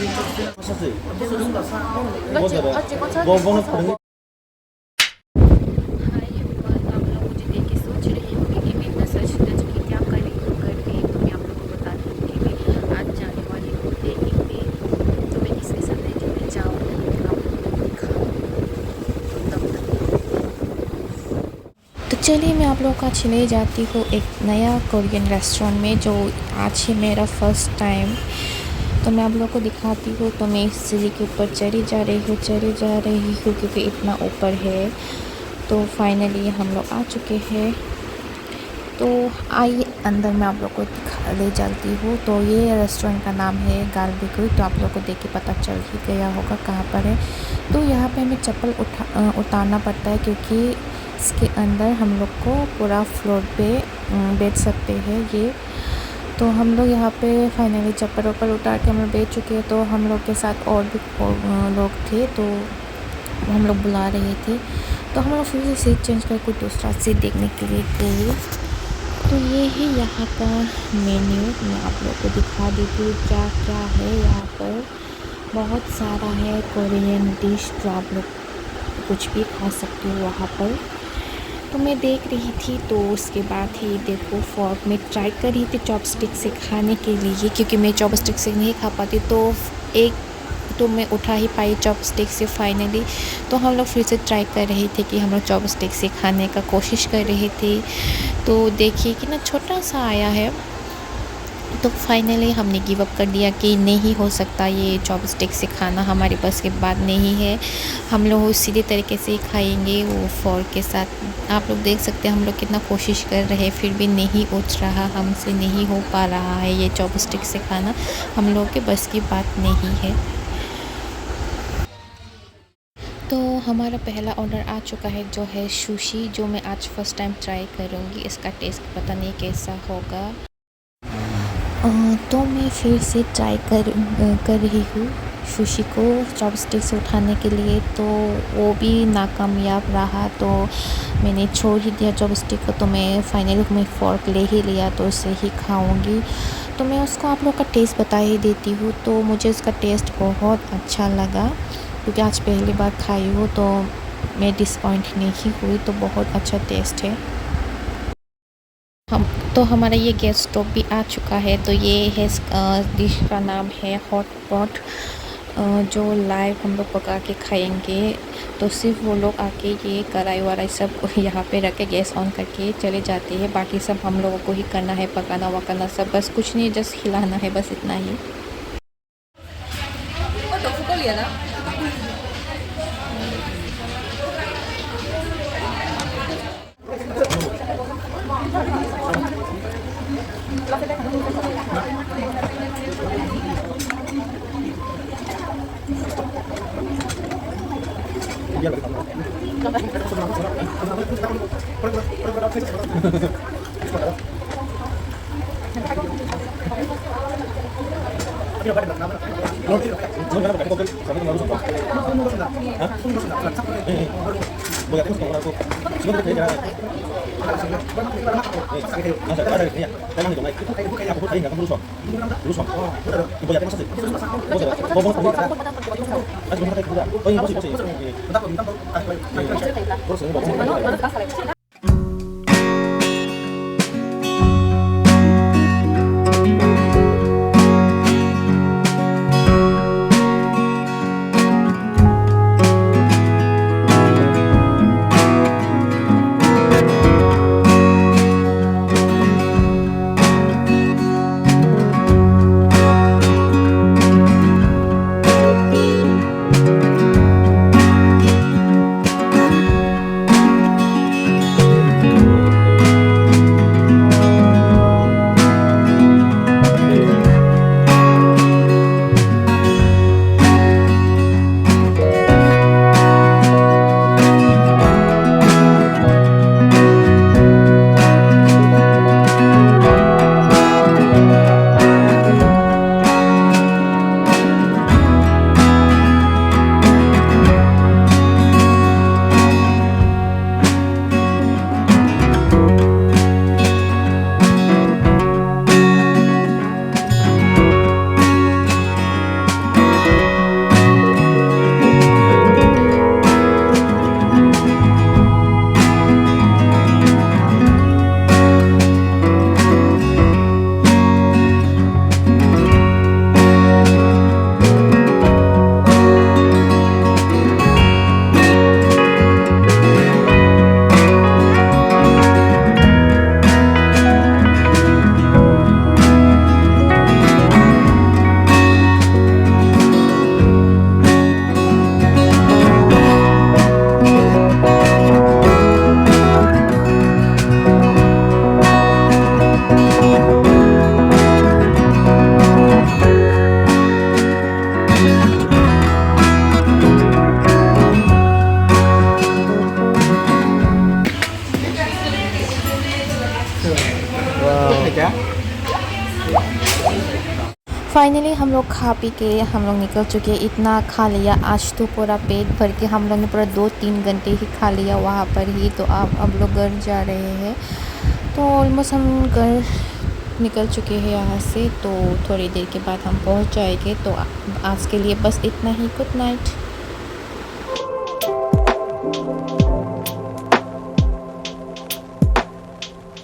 Hi everyone, आप लोग मुझे देख के सोच रहे होंगे कि मैं इतना सच धज के क्या कर रही हूँ घर पे। तो मैं आप लोगों को बता दूँ कि मैं आज जाने वाली हूँ ट्रेनिंग पे। तो मैं किसके साथ ट्रेनिंग में जाऊँगी आप लोगों को दिखाऊँ। तब तो चलिए मैं आप लोगों को आज ले जाती हूँ एक नया कोरियन रेस्टोरेंट में, जो आज है मेरा फर्स्ट टाइम। तो मैं आप लोगों को दिखाती हूँ। तो मैं इस सीढ़ी के ऊपर चढ़ी जा रही हूँ क्योंकि इतना ऊपर है। तो फाइनली हम लोग आ चुके हैं। तो आइए अंदर मैं आप लोग को ले चलती हूँ। तो ये रेस्टोरेंट का नाम है गालबिकुई। तो आप लोग को देख के पता चल ही गया होगा कहाँ पर है। तो यहाँ पे हमें चप्पल उतारना पड़ता है, क्योंकि इसके अंदर हम लोग को पूरा फ्लोर पे बैठ सकते हैं ये। तो हम लोग यहाँ पे फाइनली चप्पल ऊपर उतार के हम लोग बैठ चुके हैं। तो हम लोग के साथ और भी लोग थे, तो हम लोग बुला रहे थे। तो हम लोग फिर से सीट चेंज कर कुछ दूसरा सीट देखने के लिए गए। तो ये है यहाँ का मेन्यू। मैं आप लोग को दिखा देती हूँ क्या क्या है यहाँ पर। बहुत सारा है कोरियन डिश, जो आप लोग कुछ भी खा सकते हो वहाँ पर। तो मैं देख रही थी, तो उसके बाद ही देखो फॉर्क में ट्राई कर रही थी चॉपस्टिक से खाने के लिए, क्योंकि मैं चॉपस्टिक से नहीं खा पाती। तो एक तो मैं उठा ही पाई चॉपस्टिक से फाइनली। तो हम लोग फिर से ट्राई कर रहे थे कि हम लोग चॉपस्टिक से खाने का कोशिश कर रहे थे। तो देखिए कि ना छोटा सा आया है। तो फाइनली हमने गिव अप कर दिया कि नहीं हो सकता, ये चॉपस्टिक से खाना हमारे बस के बाद नहीं है। हम लोग सीधे तरीके से ही खाएंगे वो फॉर्क के साथ। आप लोग देख सकते हैं हम लोग कितना कोशिश कर रहे हैं, फिर भी नहीं उठ रहा, हमसे नहीं हो पा रहा है ये चॉपस्टिक से खाना। हम लोग के बस की बात नहीं है। तो हमारा पहला ऑर्डर आ चुका है, जो है सुशी, जो मैं आज फर्स्ट टाइम ट्राई करूँगी। इसका टेस्ट पता नहीं कैसा होगा। तो मैं फिर से ट्राई कर रही हूँ सुशी को चॉपस्टिक से उठाने के लिए। तो वो भी नाकामयाब रहा, तो मैंने छोड़ ही दिया चॉपस्टिक को। तो मैं फाइनली मैं फ़ॉर्क ले ही लिया, तो इसे ही खाऊंगी। तो मैं उसको आप लोग का टेस्ट बता ही देती हूँ। तो मुझे इसका टेस्ट बहुत अच्छा लगा, क्योंकि आज पहली बार खाई हूँ, तो मैं डिसपॉइंट नहीं हुई। तो बहुत अच्छा टेस्ट है। तो हमारा ये गैस स्टोव भी आ चुका है। तो ये है डिश का नाम है हॉट पॉट, जो लाइव हम लोग पका के खाएंगे। तो सिर्फ वो लोग आके ये कढ़ाई वढ़ाई सब यहाँ पे रख के गैस ऑन करके चले जाते हैं। बाकी सब हम लोगों को ही करना है, पकाना वकाना सब, बस कुछ नहीं, जस्ट खिलाना है, बस इतना ही। फाइनली हम लोग खा पी के हम लोग निकल चुके हैं। इतना खा लिया आज तो पूरा पेट भर के हम लोग ने पूरा 2-3 घंटे ही खा लिया वहाँ पर ही। तो अब लोग घर जा रहे हैं। तो ऑलमोस्ट हम घर निकल चुके हैं यहाँ से। तो थोड़ी देर के बाद हम पहुँच जाएंगे। तो आज के लिए बस इतना ही। Good night.